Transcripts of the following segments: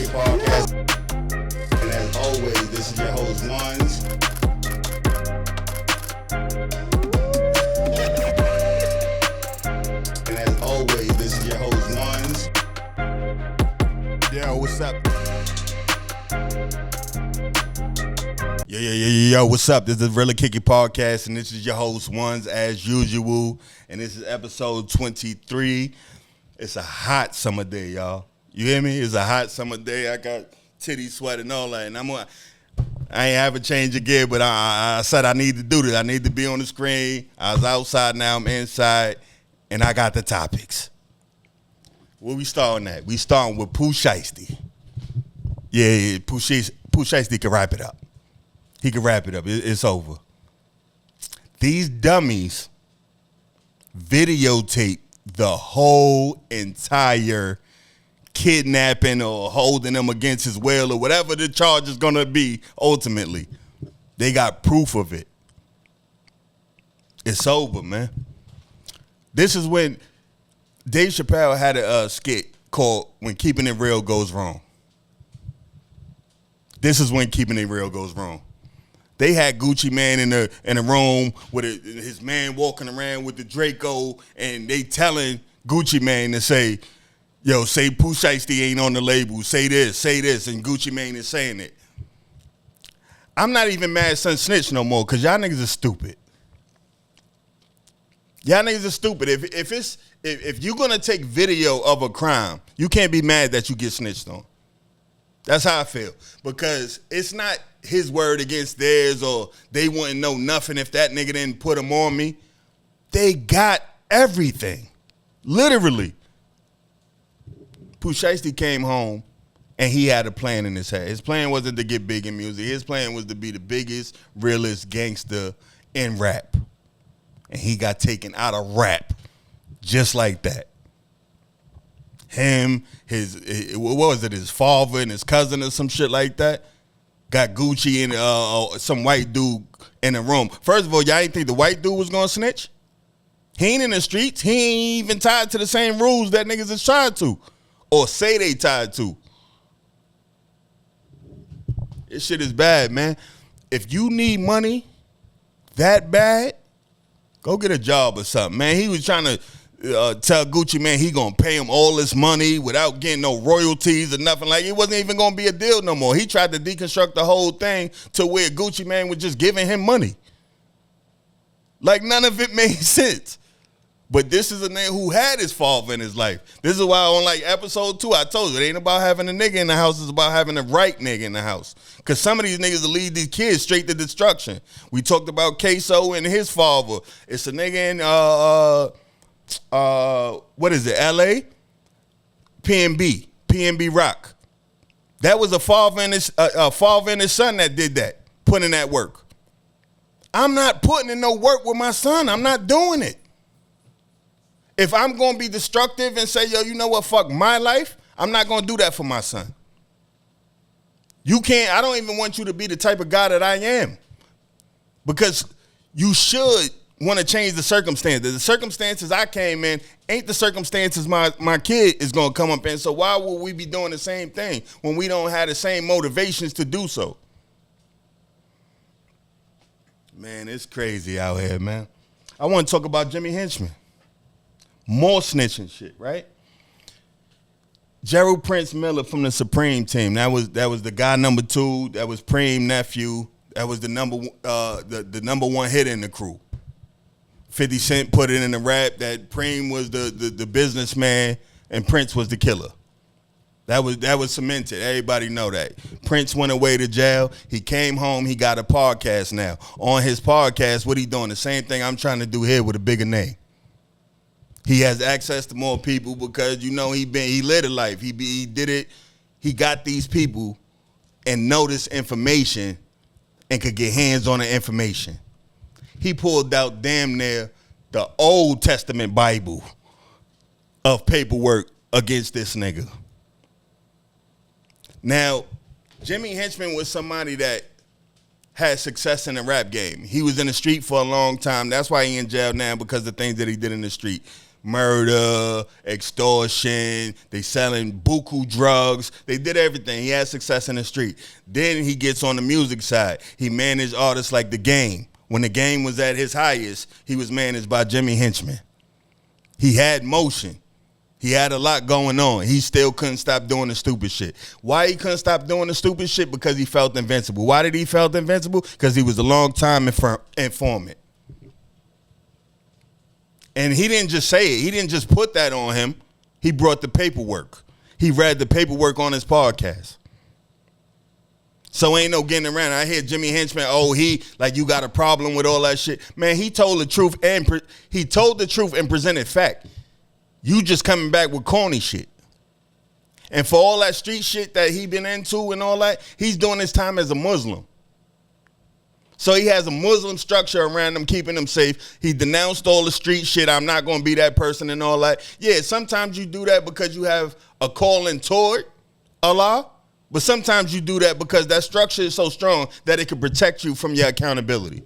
Kicking Podcast. And as always, this is your host, Ones. And as always, this is your host, Ones. Yo, what's up? Yo, what's up? This is Really Kicking Podcast, and this is your host, Ones, as usual. And this is episode 23. It's a hot summer day, y'all. You hear me? It's a hot summer day. I got titty sweat and all that. And I ain't have a change of gear, but I said I need to do this. I need to be on the screen. I was outside, now I'm inside, and I got the topics. Where we starting at? We starting with Pooh Shiesty. Yeah, Pooh Shiesty can wrap it up. He can wrap it up. It's over. These dummies videotape the whole entire kidnapping or holding him against his will or whatever the charge is going to be ultimately. They got proof of it. It's over, man. This is when Dave Chappelle had a skit called When Keeping It Real Goes Wrong. This is when Keeping It Real goes wrong. They had Gucci Mane in a room with his man walking around with the Draco, and they telling Gucci Mane to say, yo, say Pooh Shiesty ain't on the label. Say this, and Gucci Mane is saying it. I'm not even mad Son Snitch no more because y'all niggas are stupid. Y'all niggas are stupid. If you're gonna take video of a crime, you can't be mad that you get snitched on. That's how I feel. Because it's not his word against theirs, or they wouldn't know nothing if that nigga didn't put them on me. They got everything. Literally. Pooh Shiesty came home and he had a plan in his head. His plan wasn't to get big in music. His plan was to be the biggest, realest gangster in rap. And he got taken out of rap just like that. Him, what was it, his father and his cousin or some shit like that, got Gucci and some white dude in the room. First of all, y'all ain't think the white dude was gonna snitch? He ain't in the streets. He ain't even tied to the same rules that niggas is tied to, or say they tied to. This shit is bad, man. If you need money that bad, go get a job or something, man. He was trying to tell Gucci Mane he gonna pay him all this money without getting no royalties or nothing. Like, it wasn't even gonna be a deal no more. He tried to deconstruct the whole thing to where Gucci Mane was just giving him money. Like, none of it made sense. But this is a nigga who had his father in his life. This is why on like episode 2, I told you, it ain't about having a nigga in the house. It's about having the right nigga in the house. Because some of these niggas will lead these kids straight to destruction. We talked about Queso and his father. It's a nigga in what is it, LA? PNB Rock. That was a father and his son that did that, put in that work. I'm not putting in no work with my son. I'm not doing it. If I'm going to be destructive and say, yo, you know what, fuck my life, I'm not going to do that for my son. You can't, I don't even want you to be the type of guy that I am. Because you should want to change the circumstances. The circumstances I came in ain't the circumstances my kid is going to come up in. So why would we be doing the same thing when we don't have the same motivations to do so? Man, it's crazy out here, man. I want to talk about Jimmy Henchman. More snitching shit, right? Gerald Prince Miller from the Supreme Team. That was the guy number 2. That was Preem nephew. That was the number one hit in the crew. 50 Cent put it in the rap that Preem was the businessman and Prince was the killer. That was cemented. Everybody know that. Prince went away to jail. He came home. He got a podcast now. On his podcast, what he doing? The same thing I'm trying to do here with a bigger name. He has access to more people because, you know, he lived a life. He did it. He got these people and know this information and could get hands on the information. He pulled out damn near the Old Testament Bible of paperwork against this nigga. Now, Jimmy Henchman was somebody that had success in the rap game. He was in the street for a long time. That's why he in jail now, because of the things that he did in the street. murder, extortion. They selling buku drugs. They did everything. He had success in the street. Then he gets on the music side. He managed artists like The Game. When The Game was at his highest, he was managed by Jimmy Henchman. He had motion. He had a lot going on. He still couldn't stop doing the stupid shit. Why he couldn't stop doing the stupid shit? Because he felt invincible. Why did he felt invincible? Because he was a long-time informant. And he didn't just say it. He didn't just put that on him. He brought the paperwork. He read the paperwork on his podcast. So ain't no getting around. I hear Jimmy Henchman, you got a problem with all that shit. Man, he told the truth and presented fact. You just coming back with corny shit. And for all that street shit that he been into and all that, he's doing his time as a Muslim. So he has a Muslim structure around him, keeping him safe. He denounced all the street shit. I'm not going to be that person and all that. Yeah, sometimes you do that because you have a calling toward Allah. But sometimes you do that because that structure is so strong that it can protect you from your accountability.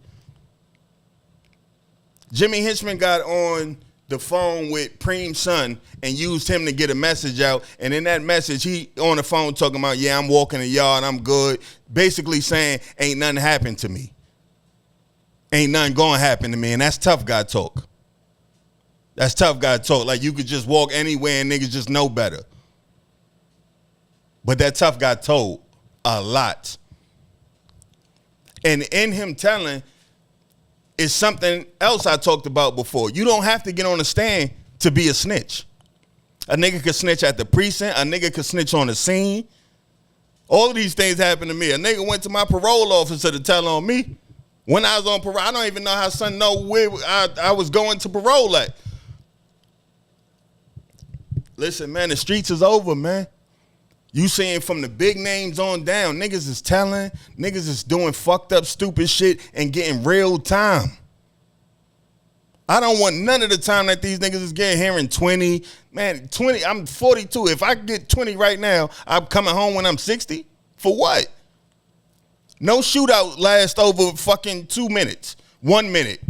Jimmy Henchman got on the phone with Preem's son and used him to get a message out. And in that message, he on the phone talking about, yeah, I'm walking the yard, I'm good. Basically saying, ain't nothing happened to me. Ain't nothing gonna happen to me. And that's tough guy talk. That's tough guy talk. Like you could just walk anywhere and niggas just know better. But that tough guy told a lot. And in him telling is something else I talked about before. You don't have to get on the stand to be a snitch. A nigga could snitch at the precinct. A nigga could snitch on the scene. All of these things happened to me. A nigga went to my parole officer to tell on me. When I was on parole, I don't even know how son know where I was going to parole at. Listen, man, the streets is over, man. You seeing from the big names on down, niggas is telling, niggas is doing fucked up stupid shit and getting real time. I don't want none of the time that these niggas is getting here in 20. Man, 20, I'm 42. If I get 20 right now, I'm coming home when I'm 60. For what? No shootout lasts over fucking 2 minutes. 1 minute.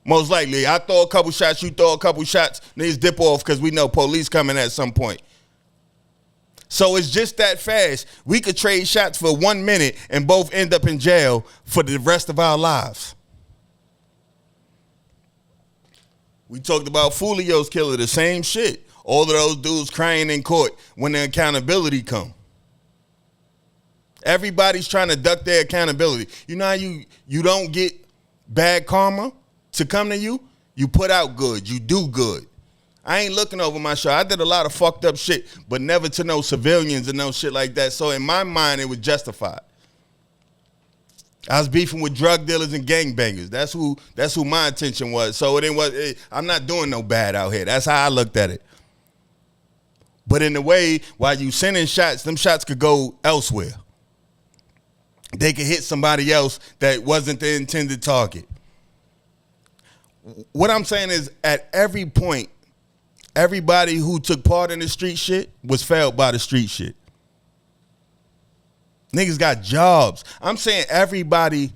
Most likely. I throw a couple shots, you throw a couple shots, niggas dip off because we know police coming at some point. So it's just that fast. We could trade shots for 1 minute and both end up in jail for the rest of our lives. We talked about Fulio's killer, the same shit. All of those dudes crying in court when the accountability come. Everybody's trying to duck their accountability. You know how you don't get bad karma to come to you? You put out good. You do good. I ain't looking over my shoulder. I did a lot of fucked up shit, but never to no civilians and no shit like that. So in my mind, it was justified. I was beefing with drug dealers and gangbangers. That's who my intention was. So I'm not doing no bad out here. That's how I looked at it. But in a way, while you sending shots, them shots could go elsewhere. They could hit somebody else that wasn't the intended target. What I'm saying is, at every point, everybody who took part in the street shit was failed by the street shit. Niggas got jobs. I'm saying everybody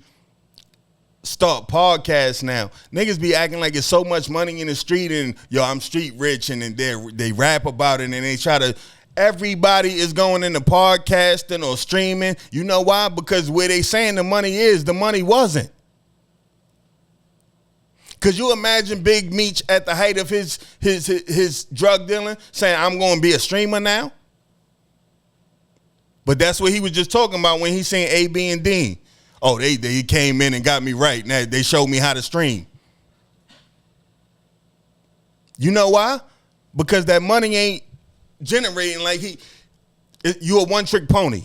start podcasts now. Niggas be acting like it's so much money in the street and, yo, I'm street rich, and then they rap about it and they try to. Everybody is going into podcasting or streaming. You know why? Because where they saying the money is, the money wasn't. Could you imagine Big Meech at the height of his drug dealing saying, I'm going to be a streamer now? But that's what he was just talking about when he seen A.B. and Dean. Oh, they came in and got me right. Now they showed me how to stream. You know why? Because that money ain't generating like you a one-trick pony.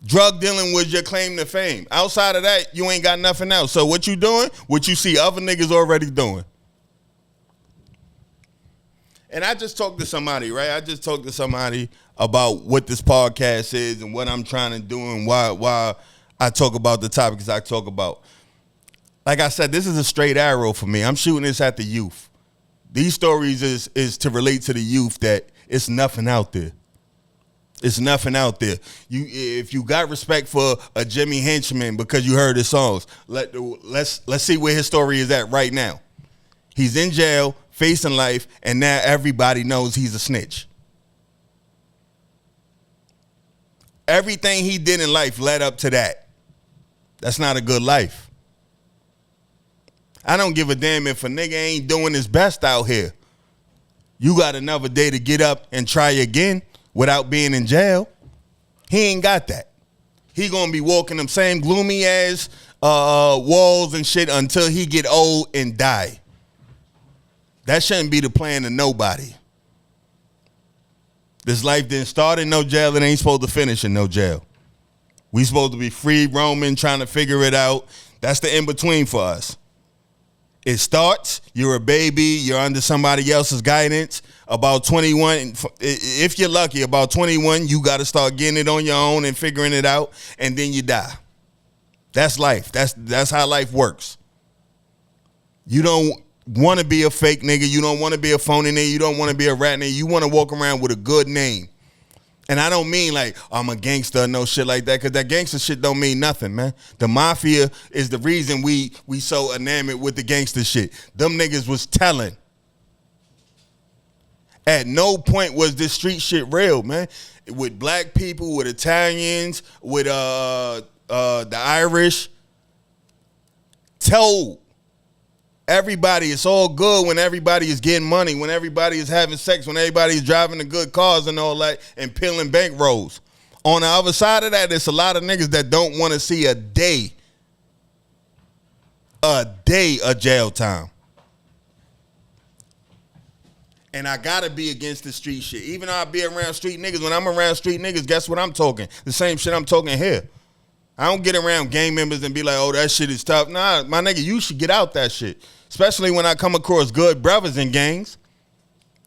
Drug dealing was your claim to fame. Outside of that, you ain't got nothing else. So what you doing? What you see other niggas already doing. And I just talked to somebody, right? I just talked to somebody about what this podcast is and what I'm trying to do and why I talk about the topics I talk about. Like I said, this is a straight arrow for me. I'm shooting this at the youth. These stories is to relate to the youth that it's nothing out there. It's nothing out there. If you got respect for a Jimmy Henchman because you heard his songs, let's see where his story is at right now. He's in jail, facing life, and now everybody knows he's a snitch. Everything he did in life led up to that. That's not a good life. I don't give a damn if a nigga ain't doing his best out here. You got another day to get up and try again without being in jail. He ain't got that. He gonna be walking them same gloomy ass walls and shit until he get old and die. That shouldn't be the plan of nobody. This life didn't start in no jail. It ain't supposed to finish in no jail. We supposed to be free roaming, trying to figure it out. That's the in-between for us. It starts, you're a baby, you're under somebody else's guidance. About 21, if you're lucky, about 21, you got to start getting it on your own and figuring it out, and then you die. That's life. That's how life works. You don't want to be a fake nigga. You don't want to be a phony nigga. You don't want to be a rat nigga. You want to walk around with a good name. And I don't mean like I'm a gangster or no shit like that, because that gangster shit don't mean nothing, man. The mafia is the reason we so enamored with the gangster shit. Them niggas was telling. At no point was this street shit real, man. With black people, with Italians, with the Irish. Told everybody it's all good when everybody is getting money, when everybody is having sex, when everybody is driving the good cars and all that and peeling bank rolls. On the other side of that, there's a lot of niggas that don't want to see a day of jail time. And I gotta be against the street shit. Even though I be around street niggas, when I'm around street niggas, guess what I'm talking? The same shit I'm talking here. I don't get around gang members and be like, oh, that shit is tough. Nah, my nigga, you should get out that shit. Especially when I come across good brothers in gangs.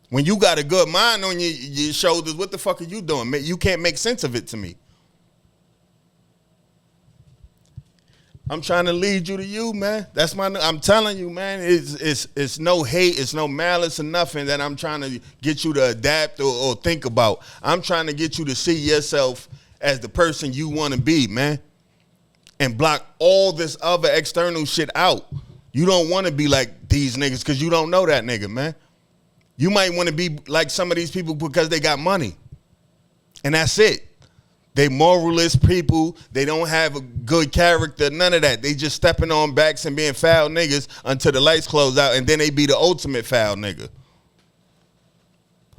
When you got a good mind on your shoulders, what the fuck are you doing? You can't make sense of it to me. I'm trying to lead you to you, man. That's I'm telling you, man, it's no hate, it's no malice or nothing that I'm trying to get you to adapt or think about. I'm trying to get you to see yourself as the person you want to be, man. And block all this other external shit out. You don't want to be like these niggas because you don't know that nigga, man. You might want to be like some of these people because they got money. And that's it. They moralist people. They don't have a good character. None of that. They just stepping on backs and being foul niggas until the lights close out, and then they be the ultimate foul nigga.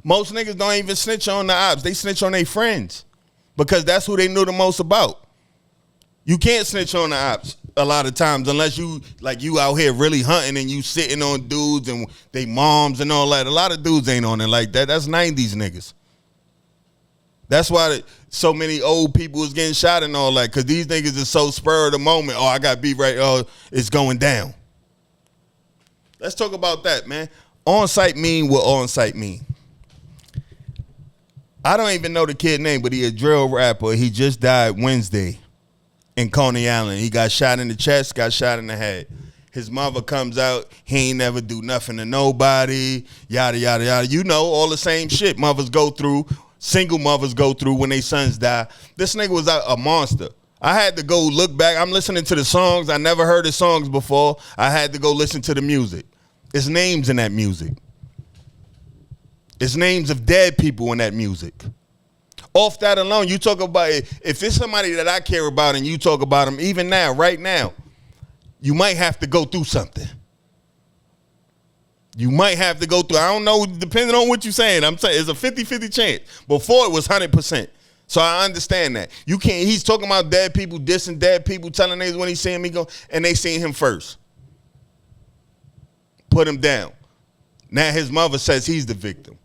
Most niggas don't even snitch on the ops. They snitch on their friends because that's who they knew the most about. You can't snitch on the ops a lot of times unless you out here really hunting and you sitting on dudes and they moms and all that. A lot of dudes ain't on it like that. That's 90s niggas. That's why so many old people is getting shot and all that, because these niggas is so spur of the moment. Oh, I got beat right. Oh, it's going down. Let's talk about that, man. On-site mean what on-site mean. I don't even know the kid name, but he a drill rapper. He just died Wednesday in Coney Island. He got shot in the chest, got shot in the head. His mother comes out, he ain't never do nothing to nobody, yada, yada, yada. You know, all the same shit mothers go through. Single mothers go through when their sons die. This nigga was a monster. I had to go look back. I'm listening to the songs. I never heard his songs before. I had to go listen to the music. There's names in that music. There's names of dead people in that music. Off that alone, you talk about it. If it's somebody that I care about and you talk about them, even now, right now, you might have to go through something. You might have to go through, I don't know, depending on what you're saying. I'm saying it's a 50-50 chance. Before it was 100%. So I understand that. You can't, he's talking about dead people, dissing dead people, telling niggas when he's seeing me go, and they seen him first. Put him down. Now his mother says he's the victim.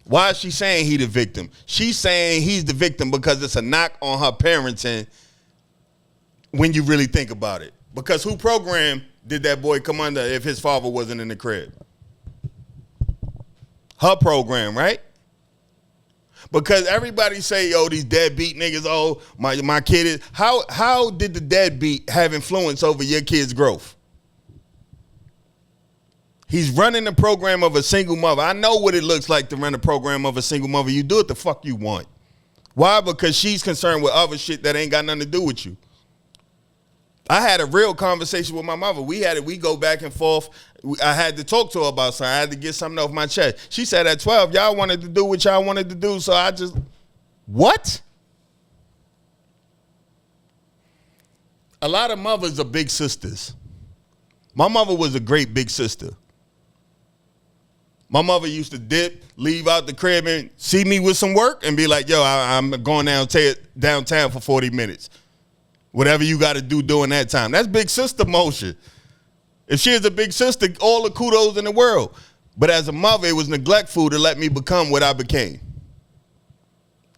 Why is she saying he the victim? She's saying he's the victim because it's a knock on her parenting when you really think about it. Because who programmed did that boy come under if his father wasn't in the crib? Her program, right? Because everybody say, yo, these deadbeat niggas, oh, my kid is. How did the deadbeat have influence over your kid's growth? He's running the program of a single mother. I know what it looks like to run a program of a single mother. You do it the fuck you want. Why? Because she's concerned with other shit that ain't got nothing to do with you. I had a real conversation with my mother. We go back and forth. I had to talk to her about something. I had to get something off my chest. She said at 12, y'all wanted to do what y'all wanted to do, so I just, what? A lot of mothers are big sisters. My mother was a great big sister. My mother used to dip, leave out the crib and see me with some work and be like, yo, I'm going downtown for 40 minutes. Whatever you got to do during that time. That's big sister motion. If she is a big sister, all the kudos in the world. But as a mother, it was neglectful to let me become what I became.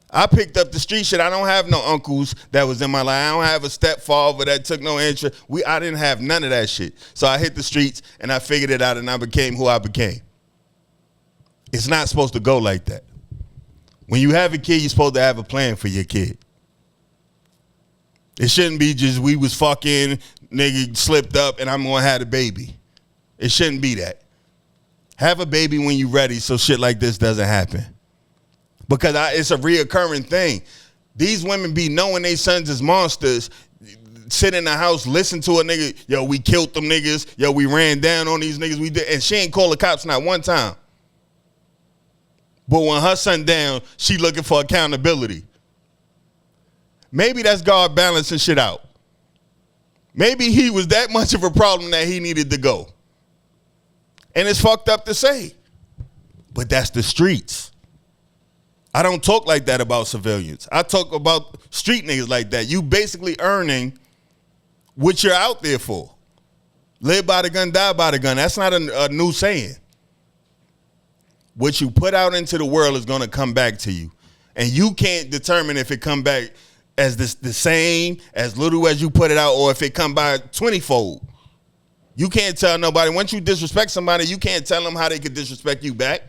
I picked up the street shit. I don't have no uncles that was in my life. I don't have a stepfather that took no interest. I didn't have none of that shit. So I hit the streets and I figured it out and I became who I became. It's not supposed to go like that. When you have a kid, you're supposed to have a plan for your kid. It shouldn't be just we was fucking, nigga slipped up and I'm going to have a baby. It shouldn't be that. Have a baby when you're ready so shit like this doesn't happen. Because it's a reoccurring thing. These women be knowing they sons is monsters, sit in the house, listen to a nigga, yo, we killed them niggas, yo, we ran down on these niggas, we did, and she ain't call the cops not one time. But when her son down, she looking for accountability. Maybe that's God balancing shit out. Maybe he was that much of a problem that he needed to go. And it's fucked up to say. But that's the streets. I don't talk like that about civilians. I talk about street niggas like that. You basically earning what you're out there for. Live by the gun, die by the gun. That's not a new saying. What you put out into the world is going to come back to you. And you can't determine if it come back as the same, as little as you put it out, or if it come by 20-fold. You can't tell nobody. Once you disrespect somebody, you can't tell them how they could disrespect you back.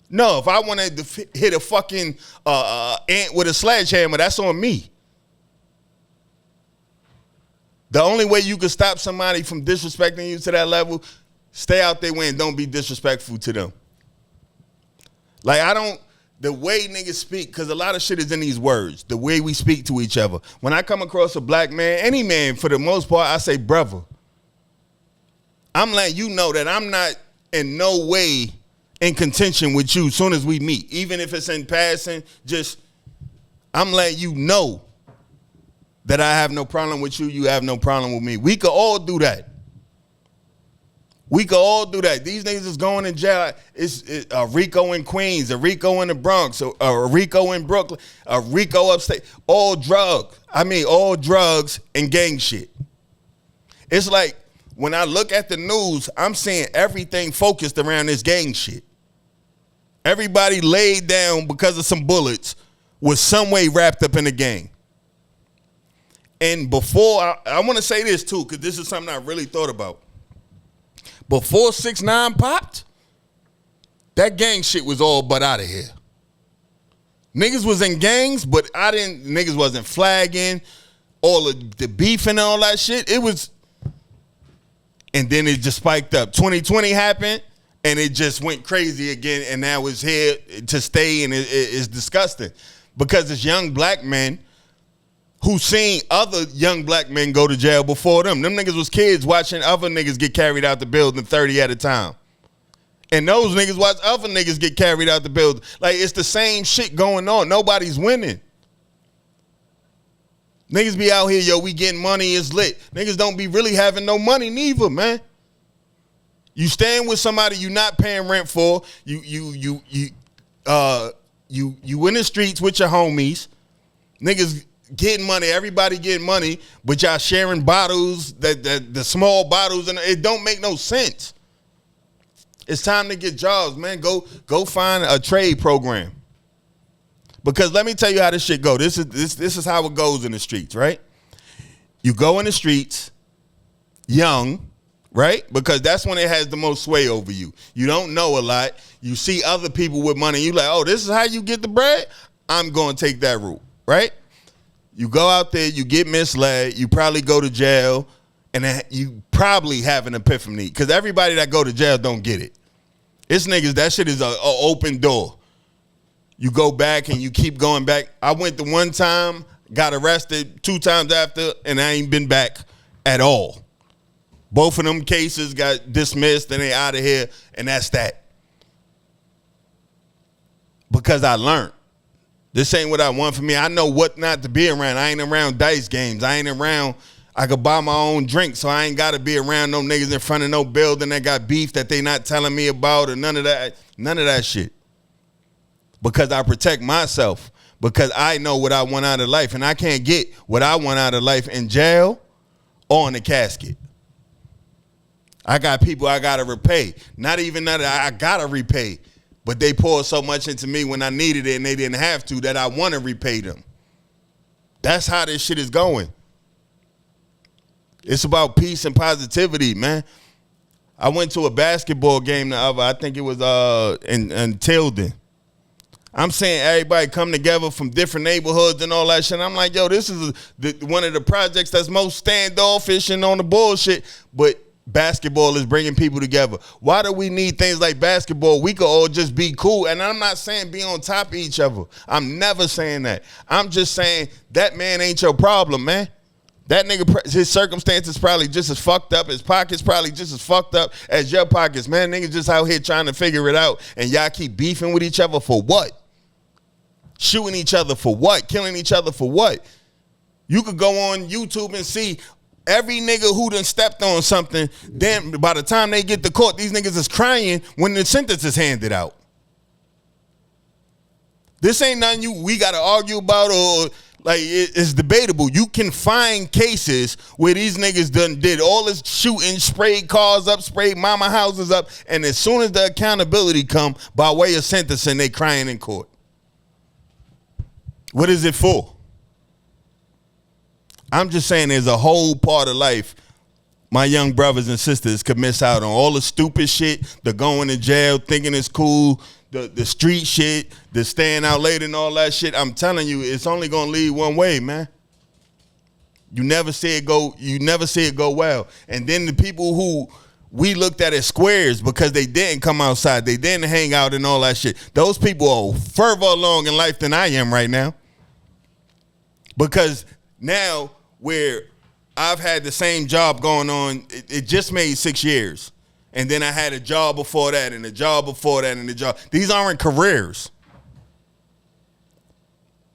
No, if I wanted to hit a fucking ant with a sledgehammer, that's on me. The only way you can stop somebody from disrespecting you to that level, stay out their way and don't be disrespectful to them. Like, the way niggas speak, because a lot of shit is in these words, the way we speak to each other. When I come across a black man, any man, for the most part, I say, brother. I'm letting you know that I'm not in no way in contention with you as soon as we meet. Even if it's in passing, I'm letting you know that I have no problem with you, you have no problem with me. We could all do that. These niggas is going in jail. It's a Rico in Queens, a Rico in the Bronx, a Rico in Brooklyn, a Rico upstate. All drugs and gang shit. It's like when I look at the news, I'm seeing everything focused around this gang shit. Everybody laid down because of some bullets was some way wrapped up in the gang. And before, I want to say this too, because this is something I really thought about. Before 6ix9ine popped, that gang shit was all but out of here. Niggas was in gangs, but niggas wasn't flagging, all of the beef and all that shit. It was, and then it just spiked up. 2020 happened, and it just went crazy again, and now it's here to stay, and it's disgusting. Because it's young black men who seen other young black men go to jail before them. Them niggas was kids watching other niggas get carried out the building 30 at a time. And those niggas watch other niggas get carried out the building. Like, it's the same shit going on. Nobody's winning. Niggas be out here, yo, we getting money, it's lit. Niggas don't be really having no money neither, man. You staying with somebody you not paying rent for. You in the streets with your homies. Niggas getting money, everybody getting money, but y'all sharing bottles, the small bottles, and it don't make no sense. It's time to get jobs, man. Go find a trade program. Because let me tell you how this shit go. This is how it goes in the streets, right? You go in the streets young, right? Because that's when it has the most sway over you. You don't know a lot. You see other people with money. You like, oh, this is how you get the bread? I'm going to take that route, right? You go out there, you get misled, you probably go to jail, and then you probably have an epiphany. Because everybody that go to jail don't get it. It's niggas, that shit is a open door. You go back and you keep going back. I went the one time, got arrested 2 times after, and I ain't been back at all. Both of them cases got dismissed and they out of here, and that's that. Because I learned. This ain't what I want for me. I know what not to be around. I ain't around dice games. I ain't around, I could buy my own drink, so I ain't got to be around no niggas in front of no building that got beef that they not telling me about or none of that. None of that shit. Because I protect myself. Because I know what I want out of life. And I can't get what I want out of life in jail or in the casket. I got people I got to repay. Not even that I got to repay. But they poured so much into me when I needed it and they didn't have to that I want to repay them. That's how this shit is going. It's about peace and positivity, man. I went to a basketball game the other, I think it was in Tilden. I'm saying everybody come together from different neighborhoods and all that shit. I'm like, yo, this is one of the projects that's most standoffish and on the bullshit. But basketball is bringing people together. Why do we need things like basketball? We could all just be cool. And I'm not saying be on top of each other. I'm never saying that. I'm just saying that man ain't your problem, man. That nigga, his circumstances probably just as fucked up. His pockets probably just as fucked up as your pockets. Man, niggas just out here trying to figure it out. And y'all keep beefing with each other for what? Shooting each other for what? Killing each other for what? You could go on YouTube and see every nigga who done stepped on something, then by the time they get to court, these niggas is crying when the sentence is handed out. This ain't nothing we got to argue about or like it's debatable. You can find cases where these niggas done did all this shooting, sprayed cars up, sprayed mama houses up, and as soon as the accountability come by way of sentencing, they crying in court. What is it for? I'm just saying there's a whole part of life my young brothers and sisters could miss out on. All the stupid shit, the going to jail, thinking it's cool, the street shit, the staying out late and all that shit. I'm telling you, it's only gonna lead one way, man. You never see it go well. And then the people who we looked at as squares because they didn't come outside, they didn't hang out and all that shit. Those people are further along in life than I am right now. Because now where I've had the same job going on, it just made 6 years. And then I had a job before that and a job before that and a job. These aren't careers.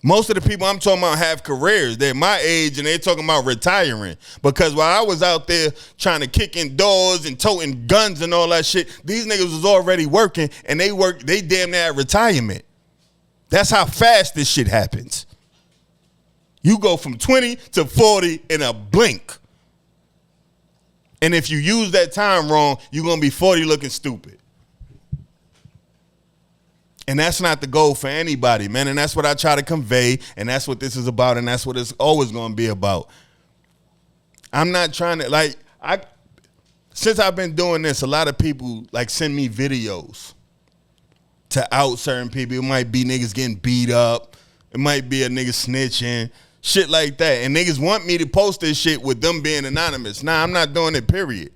Most of the people I'm talking about have careers. They're my age and they're talking about retiring. Because while I was out there trying to kick in doors and toting guns and all that shit, these niggas was already working and they damn near at retirement. That's how fast this shit happens. You go from 20 to 40 in a blink. And if you use that time wrong, you're going to be 40 looking stupid. And that's not the goal for anybody, man. And that's what I try to convey. And that's what this is about. And that's what it's always going to be about. I'm not trying to, since I've been doing this, a lot of people, send me videos to out certain people. It might be niggas getting beat up. It might be a nigga snitching. Shit like that. And niggas want me to post this shit with them being anonymous. Nah, I'm not doing it, period.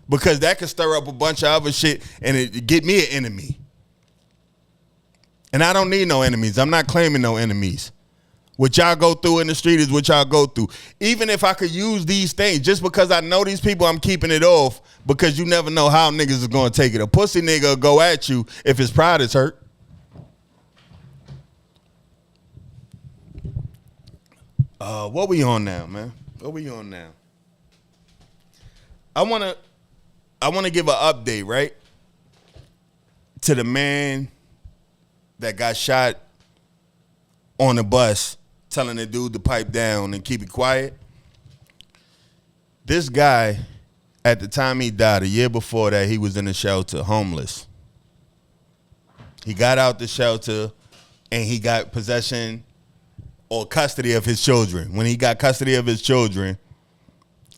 Because that could stir up a bunch of other shit and it get me an enemy. And I don't need no enemies. I'm not claiming no enemies. What y'all go through in the street is what y'all go through. Even if I could use these things, just because I know these people, I'm keeping it off because you never know how niggas is going to take it. A pussy nigga will go at you if his pride is hurt. What we on now, man? What we on now? I wanna give an update, right? To the man that got shot on the bus, telling the dude to pipe down and keep it quiet. This guy, at the time he died, a year before that, he was in a shelter, homeless. He got out the shelter and he got possession or custody of his children. When he got custody of his children,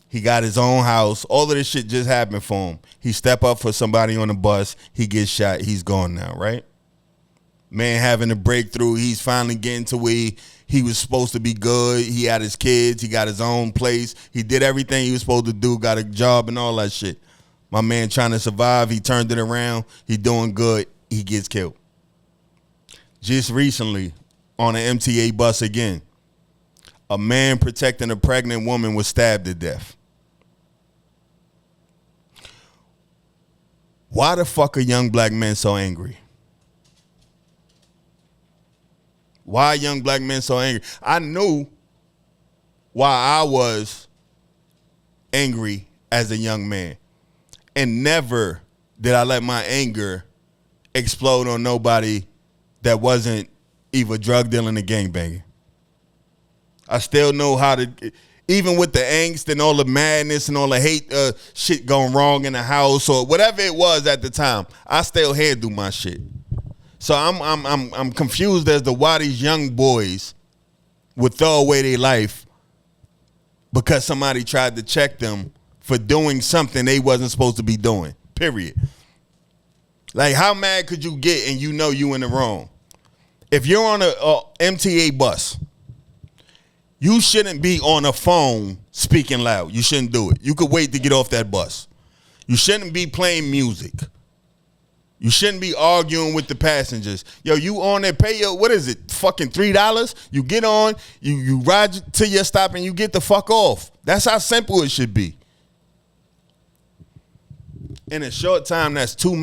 he got his own house. All of this shit just happened for him. He step up for somebody on the bus. He gets shot. He's gone now, right? Man having a breakthrough. He's finally getting to where he was supposed to be good. He had his kids. He got his own place. He did everything he was supposed to do. Got a job and all that shit. My man trying to survive. He turned it around. He doing good. He gets killed. Just recently, on an MTA bus again. a man protecting a pregnant woman was stabbed to death. Why the fuck are young black men so angry? Why are young black men so angry? I knew why I was angry as a young man. And never did I let my anger explode on nobody that wasn't either drug dealing or gangbanging. I still know how to, even with the angst and all the madness and all the hate shit going wrong in the house or whatever it was at the time, I still handle my shit. So I'm confused as to why these young boys would throw away their life because somebody tried to check them for doing something they wasn't supposed to be doing, period. Like, how mad could you get and you know you in the wrong? If you're on a MTA bus, you shouldn't be on a phone speaking loud. You shouldn't do it. You could wait to get off that bus. You shouldn't be playing music. You shouldn't be arguing with the passengers. Yo, you on there, pay your, what is it, fucking $3? You get on, you ride to your stop and you get the fuck off. That's how simple it should be. In a short time, that's two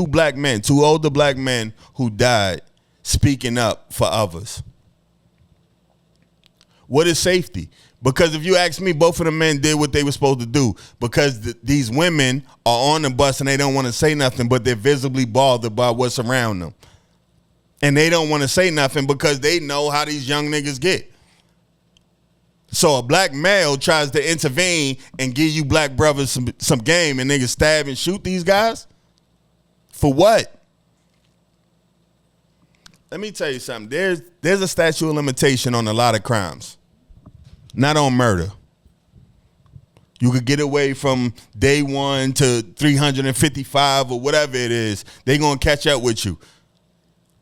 black men, two older black men who died speaking up for others. What is safety? Because if you ask me, both of the men did what they were supposed to do because these women are on the bus and they don't want to say nothing, but they're visibly bothered by what's around them. And they don't want to say nothing because they know how these young niggas get. So a black male tries to intervene and give you black brothers some game and niggas stab and shoot these guys? For what? Let me tell you something. There's a statute of limitation on a lot of crimes. Not on murder. You could get away from day 1 to 355 or whatever it is. They gonna catch up with you.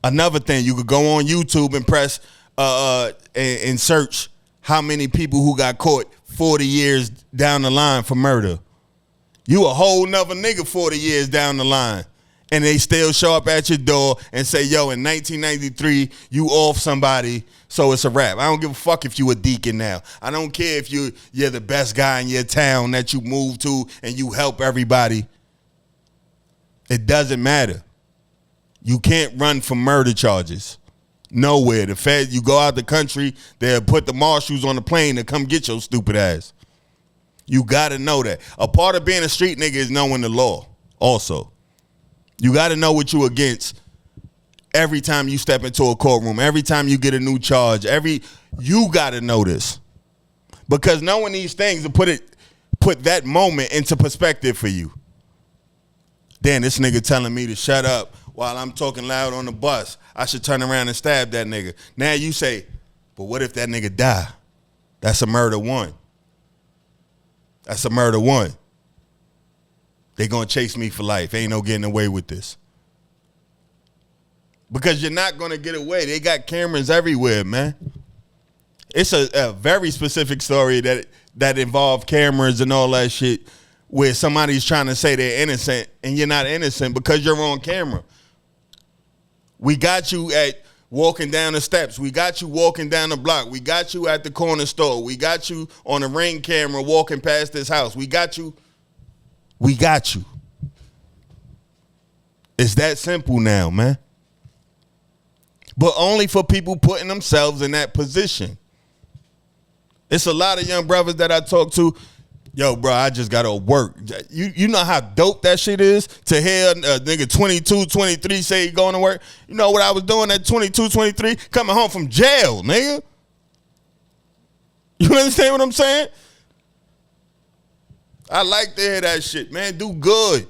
Another thing, you could go on YouTube and press and search how many people who got caught 40 years down the line for murder. You a whole nother nigga 40 years down the line. And they still show up at your door and say, yo, in 1993, you off somebody, so it's a wrap. I don't give a fuck if you a deacon now. I don't care if you're the best guy in your town that you move to and you help everybody. It doesn't matter. You can't run from murder charges. Nowhere. The Fed, you go out the country, they'll put the marshals on the plane to come get your stupid ass. You got to know that. A part of being a street nigga is knowing the law also. You got to know what you against every time you step into a courtroom, every time you get a new charge, you got to know this. Because knowing these things will put that moment into perspective for you. Then this nigga telling me to shut up while I'm talking loud on the bus. I should turn around and stab that nigga. Now you say, but what if that nigga die? That's a murder one. That's a murder one. They gonna chase me for life. Ain't no getting away with this. Because you're not gonna get away. They got cameras everywhere, man. It's a very specific story that involved cameras and all that shit where somebody's trying to say they're innocent and you're not innocent because you're on camera. We got you at walking down the steps. We got you walking down the block. We got you at the corner store. We got you on a Ring camera walking past this house. We got you. We got you. It's that simple now, man. But only for people putting themselves in that position. It's a lot of young brothers that I talk to. Yo, bro, I just got to work. You know how dope that shit is to hear a nigga 22, 23 say he going to work? You know what I was doing at 22, 23? Coming home from jail, nigga. You understand what I'm saying? I like to hear that shit, man. Do good.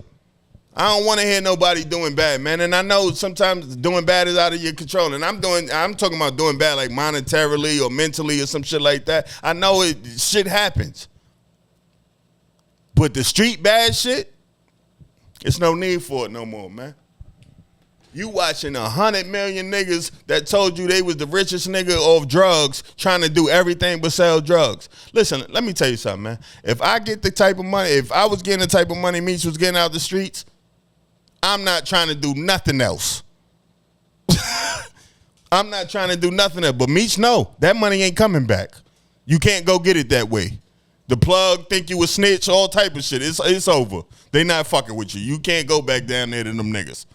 I don't want to hear nobody doing bad, man. And I know sometimes doing bad is out of your control. And I'm talking about doing bad like monetarily or mentally or some shit like that. I know shit happens. But the street bad shit, it's no need for it no more, man. You watching 100 million niggas that told you they was the richest nigga off drugs trying to do everything but sell drugs. Listen, let me tell you something, man. If I get the type of money, if I was getting the type of money Meech was getting out the streets, I'm not trying to do nothing else. I'm not trying to do nothing else. But Meech, no, that money ain't coming back. You can't go get it that way. The plug think you a snitch, all type of shit. It's over. They not fucking with you. You can't go back down there to them niggas.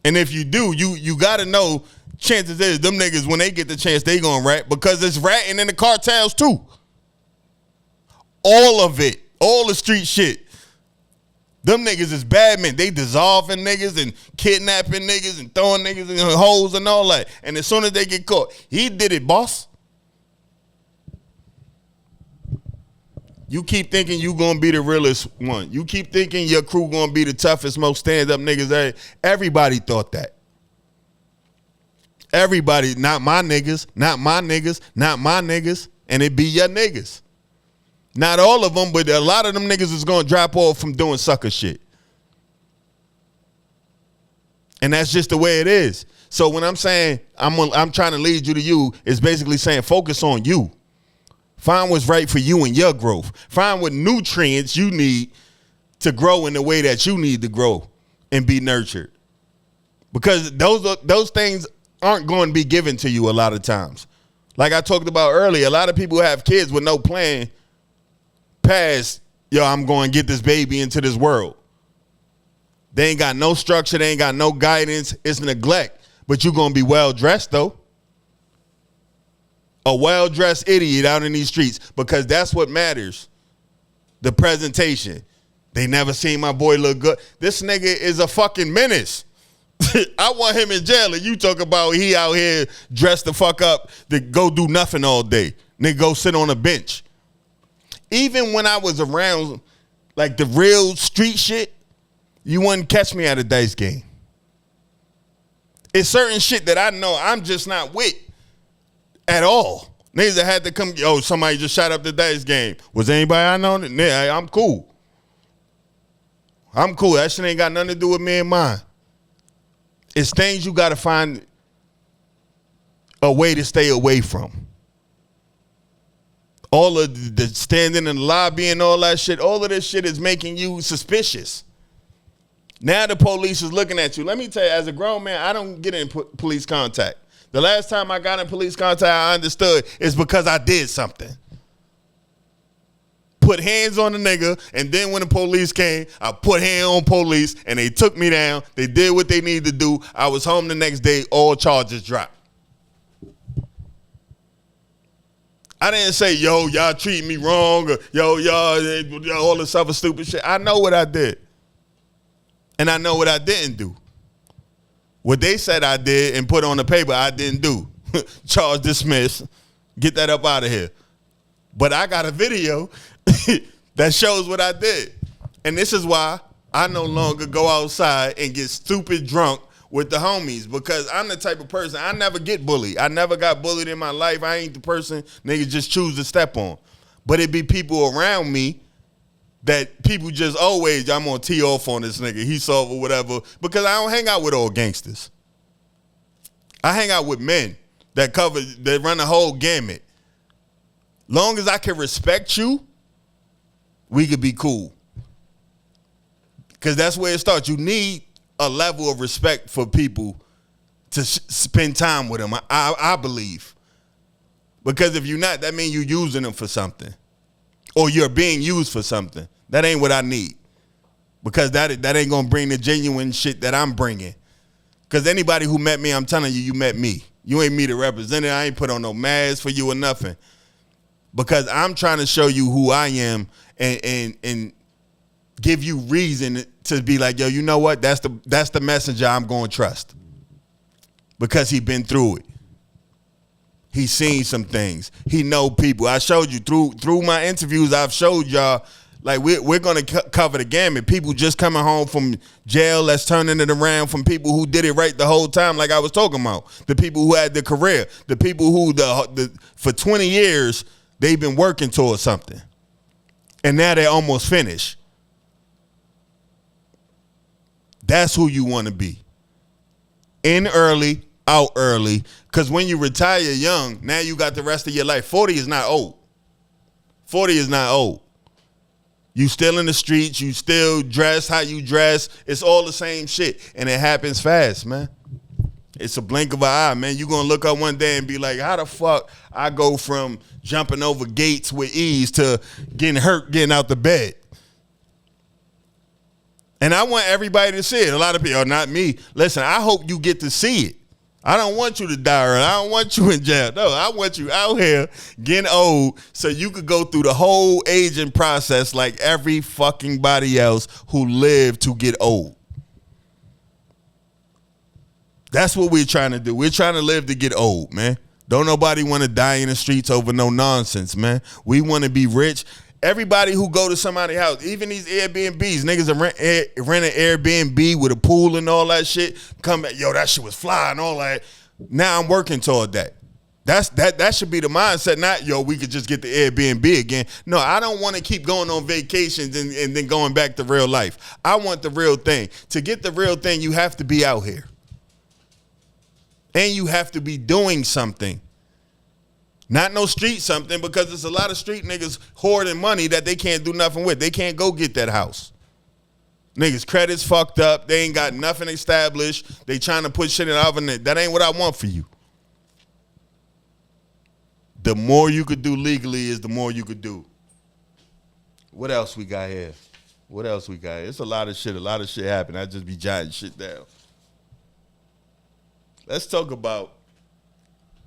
And if you do, you got to know, chances is them niggas, when they get the chance, they gonna rat, because it's ratting in the cartels too. All of it. All the street shit. Them niggas is bad men. They dissolving niggas and kidnapping niggas and throwing niggas in holes and all that. And as soon as they get caught, he did it, boss. You keep thinking you gonna be the realest one. You keep thinking your crew gonna be the toughest, most stand-up niggas. Everybody thought that. Everybody, not my niggas, not my niggas, not my niggas, and it be your niggas. Not all of them, but a lot of them niggas is gonna drop off from doing sucker shit. And that's just the way it is. So when I'm saying I'm trying to lead you to you, it's basically saying focus on you. Find what's right for you and your growth. Find what nutrients you need to grow in the way that you need to grow and be nurtured. Because those things aren't going to be given to you a lot of times. Like I talked about earlier, a lot of people have kids with no plan past, yo, I'm going to get this baby into this world. They ain't got no structure. They ain't got no guidance. It's neglect. But you're going to be well-dressed, though. A well-dressed idiot out in these streets, because that's what matters. The presentation. They never seen my boy look good. This nigga is a fucking menace. I want him in jail, and you talk about he out here dressed the fuck up to go do nothing all day. Nigga go sit on a bench. Even when I was around, like, the real street shit, you wouldn't catch me at a dice game. It's certain shit that I know I'm just not with at all. Niggas that had to come, yo, somebody just shot up the dice game. Was anybody I know? Nah, I'm cool. I'm cool. That shit ain't got nothing to do with me and mine. It's things you got to find a way to stay away from. All of the standing in the lobby and all that shit, all of this shit is making you suspicious. Now the police is looking at you. Let me tell you, as a grown man, I don't get in police contact. The last time I got in police contact, I understood it's because I did something. Put hands on the nigga, and then when the police came, I put hands on police, and they took me down. They did what they needed to do. I was home the next day, all charges dropped. I didn't say, yo, y'all treat me wrong, or yo, y'all, all this other stupid shit. I know what I did. And I know what I didn't do. What they said I did and put on the paper, I didn't do. Charge dismissed. Get that up out of here. But I got a video that shows what I did. And this is why I no longer go outside and get stupid drunk with the homies, because I'm the type of person, I never get bullied. I never got bullied in my life. I ain't the person niggas just choose to step on. But it be people around me that people just always, I'm gonna tee off on this nigga. He soft or whatever, because I don't hang out with all gangsters. I hang out with men that run the whole gamut. Long as I can respect you, we could be cool. Because that's where it starts. You need a level of respect for people to spend time with them, I believe. Because if you're not, that means you're using them for something. Or you're being used for something. That ain't what I need. Because that ain't going to bring the genuine shit that I'm bringing. Because anybody who met me, I'm telling you, you met me. You ain't me the representative. I ain't put on no mask for you or nothing. Because I'm trying to show you who I am and give you reason to be like, yo, you know what? That's the messenger I'm going to trust. Because he been through it. He's seen some things. He know people. I showed you through my interviews, I've showed y'all, like, we're going to cover the gamut. People just coming home from jail that's turning it around, from people who did it right the whole time, like I was talking about. The people who had the career. The people who, for 20 years, they've been working towards something. And now they're almost finished. That's who you want to be. In early, out early. Because when you retire young, now you got the rest of your life. 40 is not old. 40 is not old. You still in the streets. You still dress how you dress. It's all the same shit. And it happens fast, man. It's a blink of an eye, man. You're going to look up one day and be like, how the fuck I go from jumping over gates with ease to getting hurt getting out the bed? And I want everybody to see it. A lot of people, not me. Listen, I hope you get to see it. I don't want you to die early. I don't want you in jail. No, I want you out here getting old so you could go through the whole aging process like every fucking body else who lived to get old. That's what we're trying to do. We're trying to live to get old, man. Don't nobody want to die in the streets over no nonsense, man. We want to be rich. Everybody who go to somebody's house, even these Airbnbs, niggas are rent an Airbnb with a pool and all that shit. Come back, yo, that shit was fly and all that. Now I'm working toward that. That should be the mindset. Not, yo, we could just get the Airbnb again. No, I don't want to keep going on vacations and then going back to real life. I want the real thing. To get the real thing, you have to be out here. And you have to be doing something. Not no street something, because there's a lot of street niggas hoarding money that they can't do nothing with. They can't go get that house. Niggas credit's fucked up. They ain't got nothing established. They trying to put shit in the oven. That ain't what I want for you. The more you could do legally is the more you could do. What else we got here? What else we got here? It's a lot of shit. A lot of shit happened. I just be jotting shit down. Let's talk about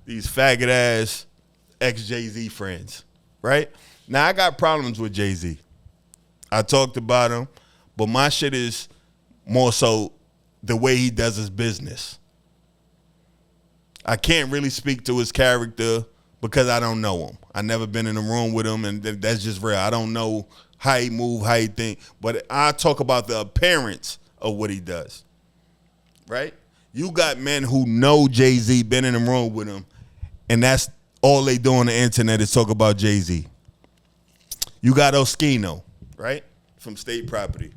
these faggot ass ex-Jay-Z friends, right? Now, I got problems with Jay-Z. I talked about him, but my shit is more so the way he does his business. I can't really speak to his character because I don't know him. I never been in a room with him, and that's just real. I don't know how he move, how he think, but I talk about the appearance of what he does, right? You got men who know Jay-Z, been in the room with him, and that's all they do on the internet is talk about Jay-Z. You got Oskino, right, from State Property.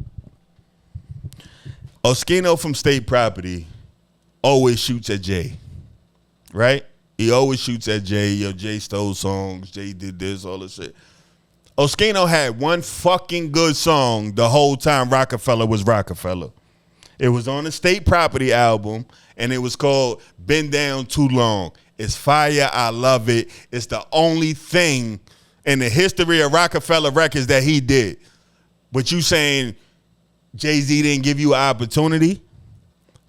Oskino from State Property always shoots at Jay, right? He always shoots at Jay. Yo, Jay stole songs. Jay did this, all this shit. Oskino had one fucking good song the whole time Rockefeller was Rockefeller. It was on the State Property album, and it was called Been Down Too Long. It's fire. I love it. It's the only thing in the history of Rockefeller Records that he did. But you saying Jay-Z didn't give you an opportunity?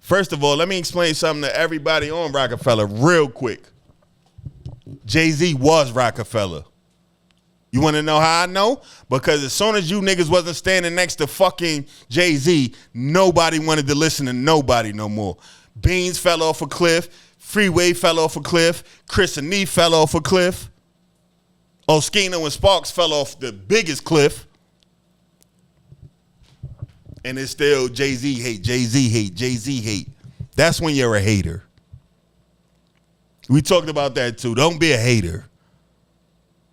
First of all, let me explain something to everybody on Rockefeller real quick. Jay-Z was Rockefeller. You want to know how I know? Because as soon as you niggas wasn't standing next to fucking Jay-Z, nobody wanted to listen to nobody no more. Beans fell off a cliff. Freeway fell off a cliff. Chris and Nee fell off a cliff. Oskino and Sparks fell off the biggest cliff. And it's still Jay-Z hate, Jay-Z hate, Jay-Z hate. That's when you're a hater. We talked about that too. Don't be a hater.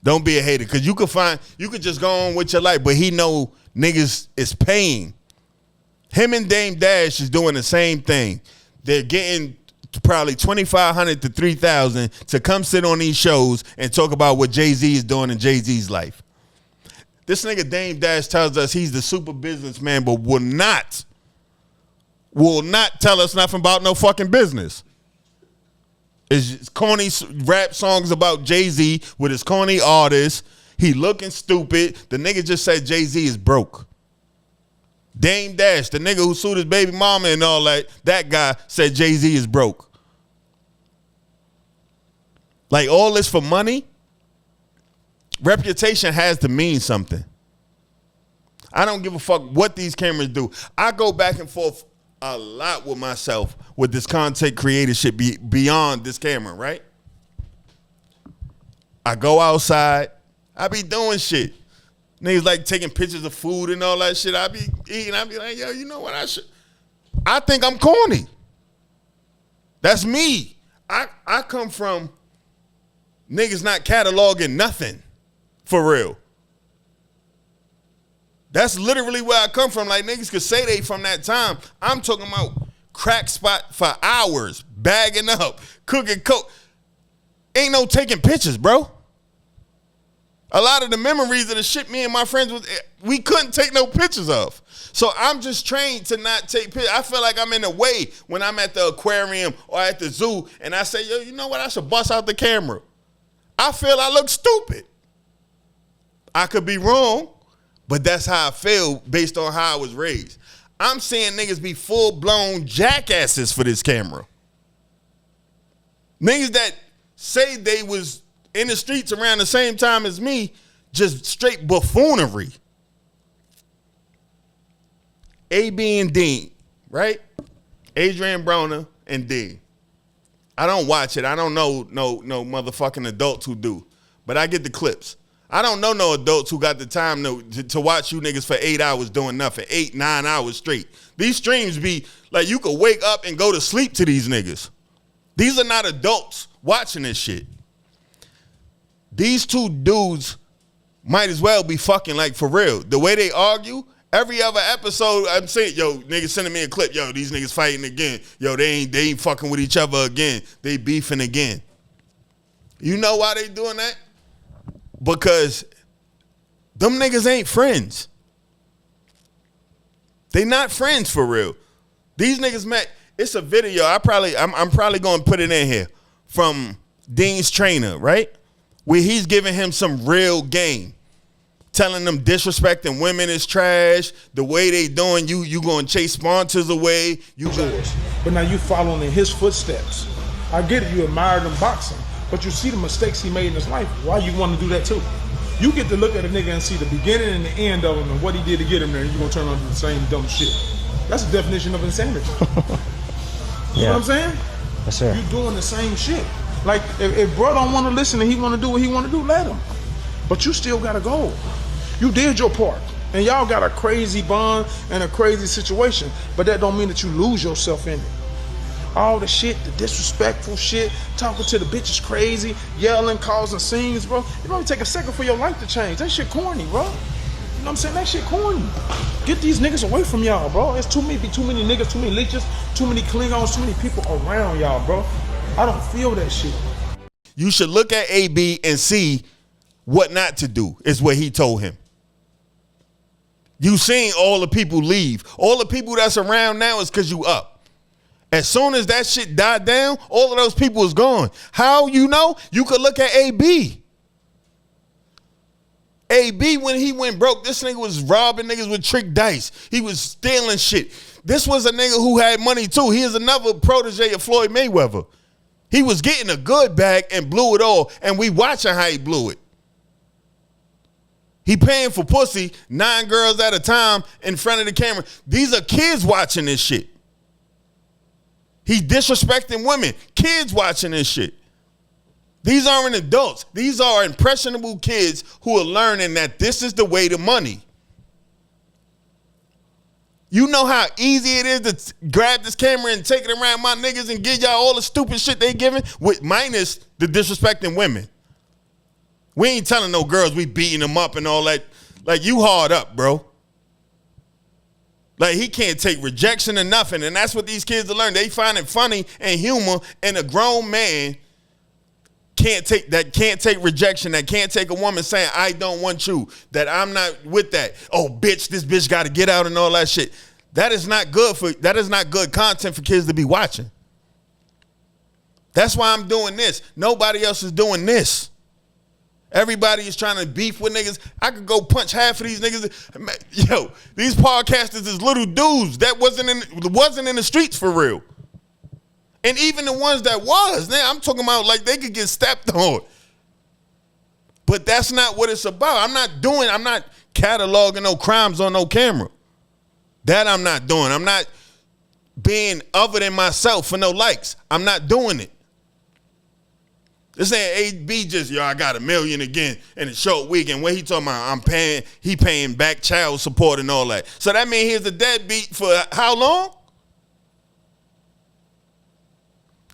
Don't be a hater. Because you could just go on with your life, but he know niggas is paying. Him and Dame Dash is doing the same thing. They're getting probably $2,500 to $3,000 to come sit on these shows and talk about what Jay-Z is doing in Jay-Z's life. This nigga Dame Dash tells us he's the super businessman, but will not tell us nothing about no fucking business. It's corny rap songs about Jay-Z with his corny artists. He looking stupid. The nigga just said Jay-Z is broke. Dame Dash, the nigga who sued his baby mama and all that guy said Jay-Z is broke. Like, all this for money? Reputation has to mean something. I don't give a fuck what these cameras do. I go back and forth a lot with myself with this content creator shit beyond this camera, right? I go outside. I be doing shit. Niggas like taking pictures of food and all that shit. I be eating. I be like, yo, you know what I think I'm corny. That's me. I come from niggas not cataloging nothing for real. That's literally where I come from. Like, niggas could say they from that time. I'm talking about crack spot for hours, bagging up, cooking coke. Ain't no taking pictures, bro. A lot of the memories of the shit me and my friends we couldn't take no pictures of. So I'm just trained to not take pictures. I feel like I'm in the way when I'm at the aquarium or at the zoo and I say, yo, you know what? I should bust out the camera. I feel I look stupid. I could be wrong, but that's how I feel based on how I was raised. I'm seeing niggas be full-blown jackasses for this camera. Niggas that say they was in the streets around the same time as me, just straight buffoonery. AB and Dean, right? Adrian Broner and Dean. I don't watch it. I don't know no motherfucking adults who do. But I get the clips. I don't know no adults who got the time to watch you niggas for 8 hours doing nothing. 8, 9 hours straight. These streams be like you could wake up and go to sleep to these niggas. These are not adults watching this shit. These two dudes might as well be fucking like for real. The way they argue, every other episode, I'm saying, yo, niggas sending me a clip. Yo, these niggas fighting again. Yo, they ain't fucking with each other again. They beefing again. You know why they doing that? Because them niggas ain't friends. They not friends for real. These niggas met. It's a video. I'm probably gonna put it in here from Dean's trainer, right? Where he's giving him some real game. Telling them disrespecting women is trash. The way they doing, you gonna chase sponsors away. But now you following in his footsteps. I get it, you admire him boxing, but you see the mistakes he made in his life. Why you want to do that too? You get to look at a nigga and see the beginning and the end of him and what he did to get him there, and you gonna turn on to the same dumb shit. That's the definition of insanity. You know what I'm saying? Yes, sir. You doing the same shit. Like, if bro don't want to listen and he want to do what he want to do, let him. But you still got to go. You did your part. And y'all got a crazy bond and a crazy situation. But that don't mean that you lose yourself in it. All the shit, the disrespectful shit, talking to the bitches crazy, yelling, causing scenes, bro. It only take a second for your life to change. That shit corny, bro. You know what I'm saying? That shit corny. Get these niggas away from y'all, bro. It's too many niggas, too many leeches, too many Klingons, too many people around y'all, bro. I don't feel that shit. You should look at AB and see what not to do, is what he told him. You seen all the people leave. All the people that's around now is because you up. As soon as that shit died down, all of those people is gone. How you know? You could look at AB. AB, when he went broke, this nigga was robbing niggas with trick dice. He was stealing shit. This was a nigga who had money too. He is another protege of Floyd Mayweather. He was getting a good bag and blew it all, and we watching how he blew it. He paying for pussy 9 girls at a time in front of the camera. These are kids watching this shit. He's disrespecting women. Kids watching this shit. These aren't adults. These are impressionable kids who are learning that this is the way to money. You know how easy it is to grab this camera and take it around my niggas and give y'all all the stupid shit they giving, with minus the disrespecting women. We ain't telling no girls we beating them up and all that. Like, you hard up, bro. Like, he can't take rejection or nothing, and that's what these kids are learning. They find it funny and humor, and a grown man can't take rejection, that can't take a woman saying, I don't want you, that I'm not with that. Oh, bitch, this bitch got to get out and all that shit. That is not good content for kids to be watching. That's why I'm doing this. Nobody else is doing this. Everybody is trying to beef with niggas. I could go punch half of these niggas. Yo, these podcasters is little dudes that wasn't in the streets for real. And even the ones that was, now I'm talking about like they could get stepped on. But that's not what it's about. I'm not cataloging no crimes on no camera. That I'm not doing. I'm not being other than myself for no likes. I'm not doing it. This ain't AB just, yo, I got $1 million again in a short week, and what he talking about, he paying back child support and all that. So that means he's a deadbeat for how long?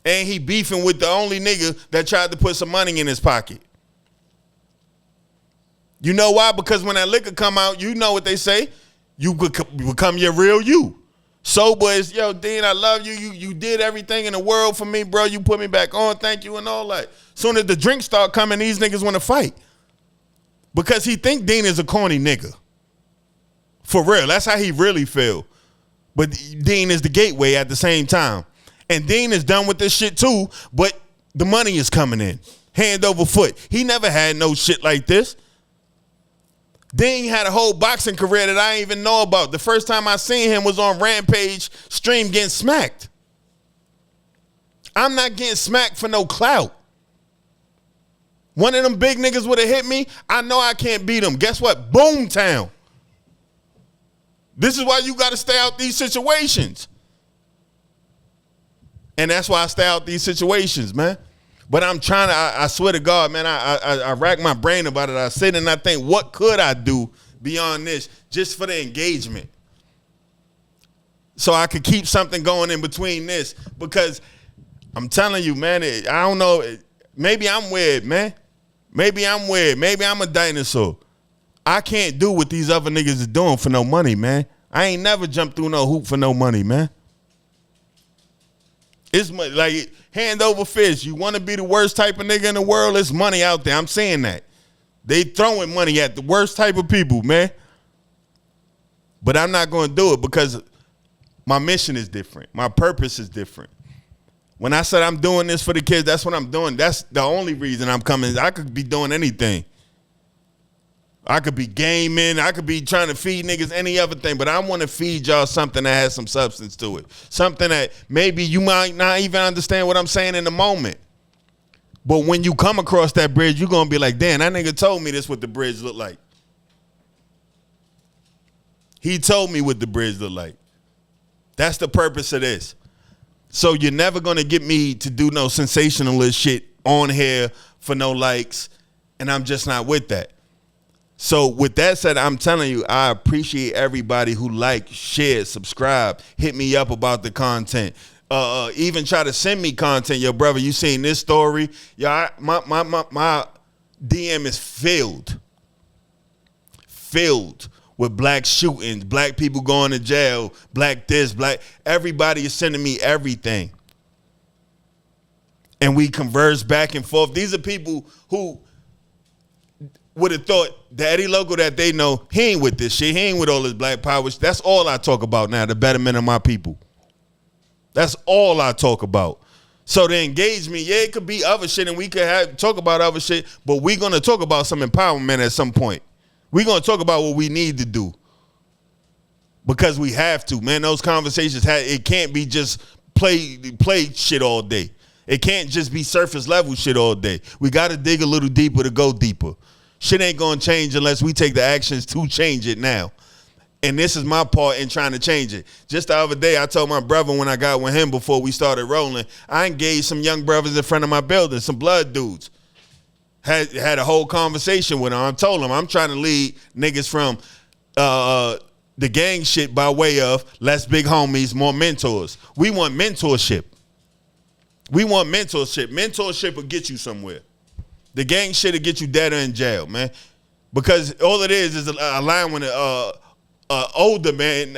And he beefing with the only nigga that tried to put some money in his pocket. You know why? Because when that liquor come out, you know what they say. You become your real you. Sober is, yo, Dean, I love you. You did everything in the world for me, bro. You put me back on. Thank you and all that. Soon as the drinks start coming, these niggas want to fight. because he think Dean is a corny nigga. For real, that's how he really feel. But Dean is the gateway at the same time. And Dean is done with this shit too, but the money is coming in. Hand over foot. He never had no shit like this. Dean had a whole boxing career that I didn't even know about. The first time I seen him was on Rampage stream getting smacked. I'm not getting smacked for no clout. One of them big niggas would have hit me. I know I can't beat him. Guess what? Boomtown. This is why you got to stay out these situations. And that's why I stay out these situations, man. But I'm trying to, I swear to God, man, I rack my brain about it. I sit and I think, what could I do beyond this just for the engagement? So I could keep something going in between this. Because I'm telling you, man, I don't know. Maybe I'm weird, man. Maybe I'm weird. Maybe I'm a dinosaur. I can't do what these other niggas is doing for no money, man. I ain't never jumped through no hoop for no money, man. It's like hand over fist. You want to be the worst type of nigga in the world? There's money out there. I'm saying that. They throwing money at the worst type of people, man. But I'm not going to do it because my mission is different. My purpose is different. When I said I'm doing this for the kids, that's what I'm doing. That's the only reason I'm coming. I could be doing anything. I could be gaming. I could be trying to feed niggas any other thing. But I want to feed y'all something that has some substance to it. Something that maybe you might not even understand what I'm saying in the moment. But when you come across that bridge, you're going to be like, damn, that nigga told me this what the bridge looked like. He told me what the bridge looked like. That's the purpose of this. So you're never going to get me to do no sensationalist shit on here for no likes, and I'm just not with that. So with that said, I'm telling you, I appreciate everybody who like, share, subscribe, hit me up about the content. Even try to send me content. Yo, brother, you seen this story? Yeah, my DM is filled with black shootings, black people going to jail, black this, black. Everybody is sending me everything. And we converse back and forth. These are people who would have thought the Eddie Loco that they know, he ain't with this shit. He ain't with all this black power. That's all I talk about now, the betterment of my people. That's all I talk about. So the engagement, yeah, it could be other shit and we could talk about other shit, but we're going to talk about some empowerment at some point. We're going to talk about what we need to do because we have to, man. Those conversations, it can't be just play shit all day. It can't just be surface level shit all day. We got to dig a little deeper to go deeper. Shit ain't going to change unless we take the actions to change it now. And this is my part in trying to change it. Just the other day, I told my brother when I got with him before we started rolling, I engaged some young brothers in front of my building, some blood dudes. Had a whole conversation with him. I told him I'm trying to lead niggas from the gang shit by way of less big homies, more mentors. We want mentorship. Mentorship will get you somewhere. The gang shit will get you dead or in jail, man. Because all it is a line when older man.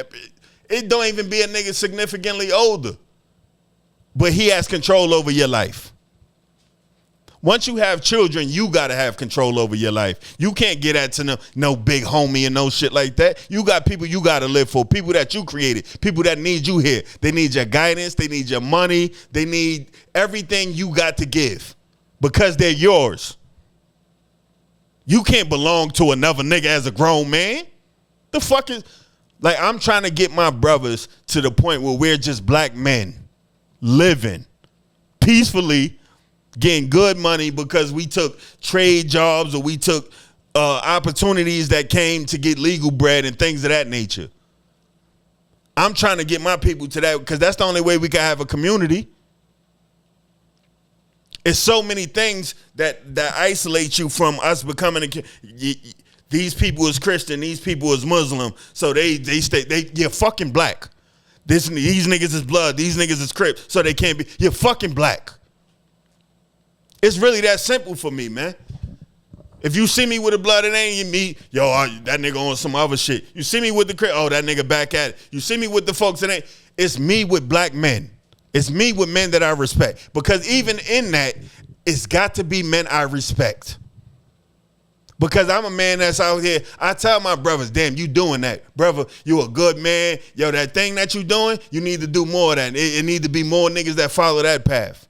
It don't even be a nigga significantly older. But he has control over your life. Once you have children, you got to have control over your life. You can't get at to no big homie and no shit like that. You got people you got to live for, people that you created, people that need you here. They need your guidance. They need your money. They need everything you got to give because they're yours. You can't belong to another nigga as a grown man. The fuck is, like, I'm trying to get my brothers to the point where we're just black men living peacefully, getting good money because we took trade jobs or we took opportunities that came to get legal bread and things of that nature. I'm trying to get my people to that because that's the only way we can have a community. It's so many things that isolate you from us becoming these people is Christian, these people is Muslim, so you're fucking black. These niggas is blood, these niggas is Crip, so they can't be. You're fucking black. It's really that simple for me, man. If you see me with the blood, it ain't me. Yo, that nigga on some other shit. You see me with the Crip, oh, that nigga back at it. You see me with the folks, it ain't. It's me with black men. It's me with men that I respect. Because even in that, it's got to be men I respect. Because I'm a man that's out here. I tell my brothers, damn, you doing that. Brother, you a good man. Yo, that thing that you doing, you need to do more of that. It need to be more niggas that follow that path.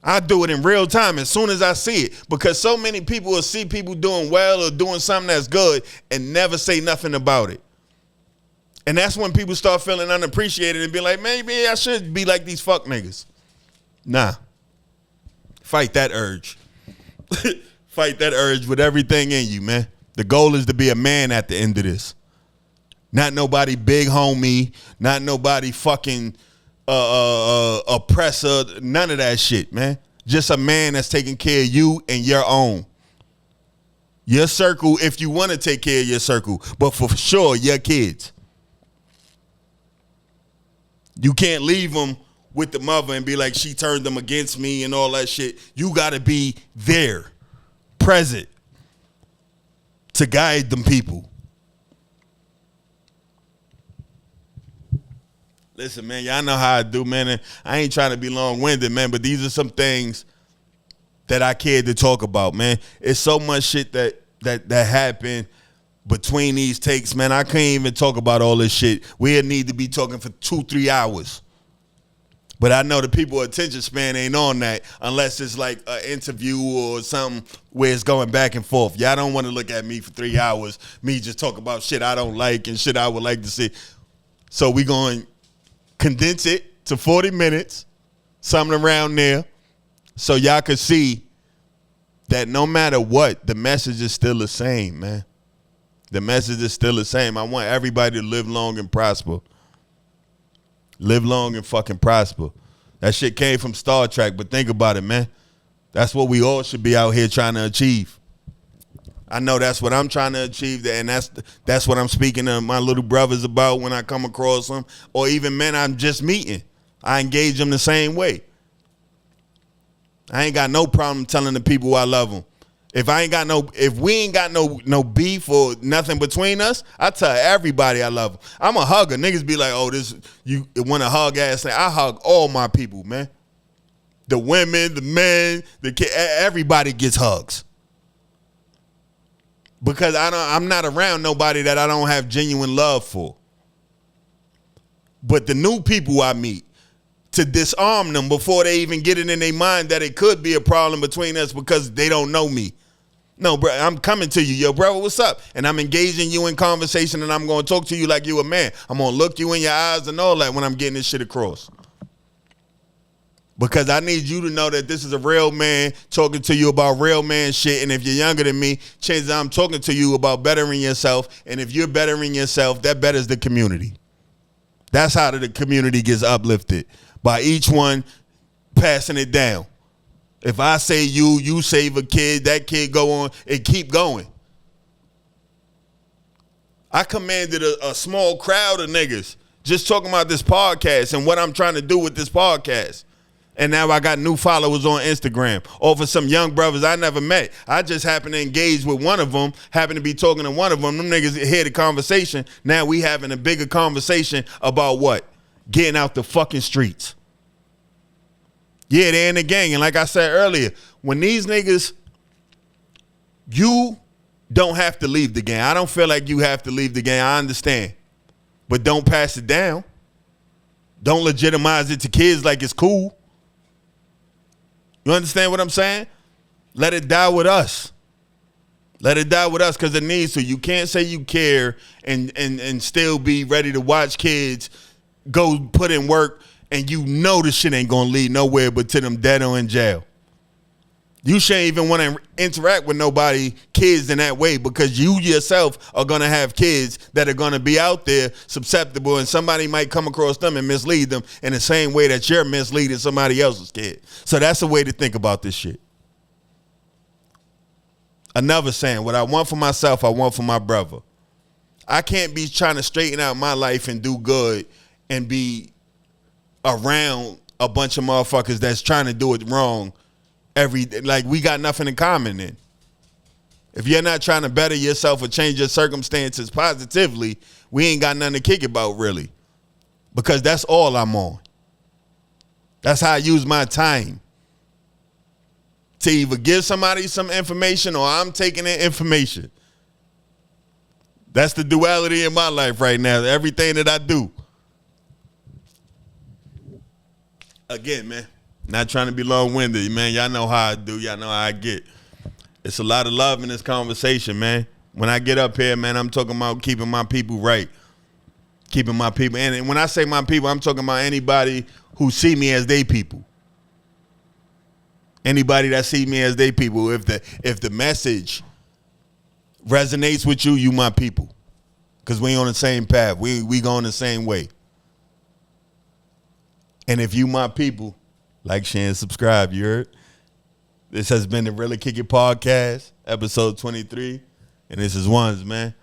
I do it in real time as soon as I see it. Because so many people will see people doing well or doing something that's good and never say nothing about it. And that's when people start feeling unappreciated and be like, maybe I should be like these fuck niggas. Nah. Fight that urge. Fight that urge with everything in you, man. The goal is to be a man at the end of this. Not nobody big homie, not nobody fucking oppressor, none of that shit, man. Just a man that's taking care of you and your own. Your circle, if you want to take care of your circle, but for sure, your kids. You can't leave them with the mother and be like, she turned them against me and all that shit. You got to be there, present, to guide them people. Listen, man, y'all know how I do, man. And I ain't trying to be long-winded, man, but these are some things that I cared to talk about, man. It's so much shit that happened between these takes, man. I can't even talk about all this shit. We'll need to be talking for 2-3 hours. But I know the people attention span ain't on that unless it's like an interview or something where it's going back and forth. Y'all don't want to look at me for 3 hours, me just talk about shit I don't like and shit I would like to see. So we going to condense it to 40 minutes, something around there, so y'all can see that no matter what, the message is still the same, man. The message is still the same. I want everybody to live long and prosper. Live long and fucking prosper. That shit came from Star Trek, but think about it, man. That's what we all should be out here trying to achieve. I know that's what I'm trying to achieve, and that's what I'm speaking to my little brothers about when I come across them, or even men I'm just meeting. I engage them the same way. I ain't got no problem telling the people I love them. If we ain't got no beef or nothing between us, I tell everybody I love them. I'm a hugger. Niggas be like, oh, you want to hug ass thing. I hug all my people, man. The women, the men, the kids, everybody gets hugs. Because I'm not around nobody that I don't have genuine love for. But the new people I meet, to disarm them before they even get it in their mind that it could be a problem between us because they don't know me. No, bro, I'm coming to you. Yo, bro, what's up? And I'm engaging you in conversation, and I'm going to talk to you like you a man. I'm going to look you in your eyes and all that when I'm getting this shit across. Because I need you to know that this is a real man talking to you about real man shit. And if you're younger than me, chances I'm talking to you about bettering yourself. And if you're bettering yourself, that betters the community. That's how the community gets uplifted. By each one passing it down. If I say you save a kid, that kid go on and keep going. I commanded a small crowd of niggas just talking about this podcast and what I'm trying to do with this podcast. And now I got new followers on Instagram over some young brothers I never met. I just happened to engage with one of them, happened to be talking to one of them. Them niggas hear the conversation. Now we having a bigger conversation about what? Getting out the fucking streets. Yeah, they're in the gang. And like I said earlier, when these niggas, you don't have to leave the gang. I don't feel like you have to leave the gang. I understand. But don't pass it down. Don't legitimize it to kids like it's cool. You understand what I'm saying? Let it die with us. Let it die with us because it needs to. You can't say you care and still be ready to watch kids go put in work and you know this shit ain't gonna lead nowhere but to them dead or in jail. You shouldn't even want to interact with nobody, kids in that way, because you yourself are gonna have kids that are gonna be out there susceptible, and somebody might come across them and mislead them in the same way that you're misleading somebody else's kid. So that's a way to think about this shit. Another saying, what I want for myself, I want for my brother. I can't be trying to straighten out my life and do good and be around a bunch of motherfuckers that's trying to do it wrong every day. Like, we got nothing in common then. If you're not trying to better yourself or change your circumstances positively, we ain't got nothing to kick about really. Because that's all I'm on. That's how I use my time. to either give somebody some information or I'm taking their information. That's the duality in my life right now. Everything that I do. Again, man, not trying to be long-winded, man. Y'all know how I do. Y'all know how I get. It's a lot of love in this conversation, man. When I get up here, man, I'm talking about keeping my people right. Keeping my people. And when I say my people, I'm talking about anybody who see me as they people. Anybody that see me as they people. If the message resonates with you, you my people. Because we on the same path. We going the same way. And if you my people, like, share, and subscribe, you heard? This has been the Really Kick It Podcast, episode 23. And this is Ones, man.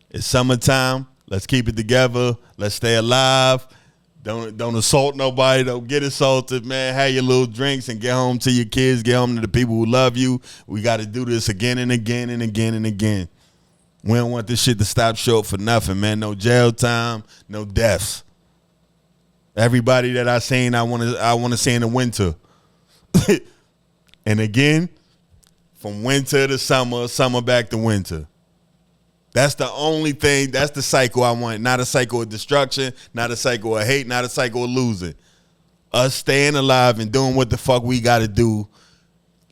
It's summertime. Let's keep it together. Let's stay alive. Don't assault nobody. Don't get assaulted, man. Have your little drinks and get home to your kids. Get home to the people who love you. We got to do this again and again and again and again. We don't want this shit to stop short for nothing, man. No jail time, no deaths. Everybody that I seen, I want to see in the winter. And again, from winter to summer, summer back to winter. That's the only thing, that's the cycle I want. Not a cycle of destruction, not a cycle of hate, not a cycle of losing. Us staying alive and doing what the fuck we got to do.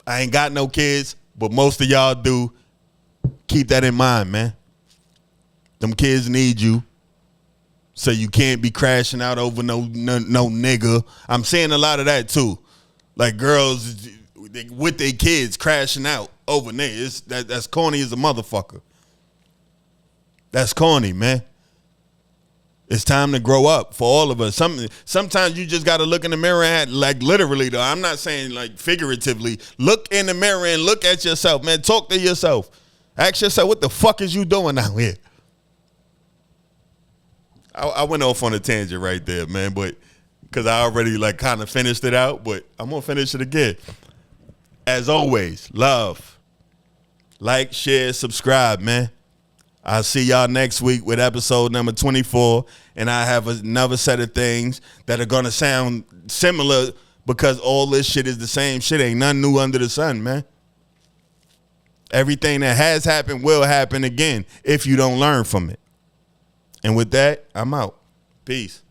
I ain't got no kids, but most of y'all do. Keep that in mind, man. Them kids need you. So you can't be crashing out over no nigga. I'm seeing a lot of that too. Like girls with their kids crashing out over niggas. That's corny as a motherfucker. That's corny, man. It's time to grow up for all of us. Sometimes you just got to look in the mirror and like literally though. I'm not saying like figuratively. Look in the mirror and look at yourself, man. Talk to yourself. Ask yourself, what the fuck is you doing out here? I went off on a tangent right there, man, but because I already like kind of finished it out, but I'm going to finish it again. As always, love, like, share, subscribe, man. I'll see y'all next week with episode number 24, and I have another set of things that are going to sound similar because all this shit is the same shit. Ain't nothing new under the sun, man. Everything that has happened will happen again if you don't learn from it. And with that, I'm out. Peace.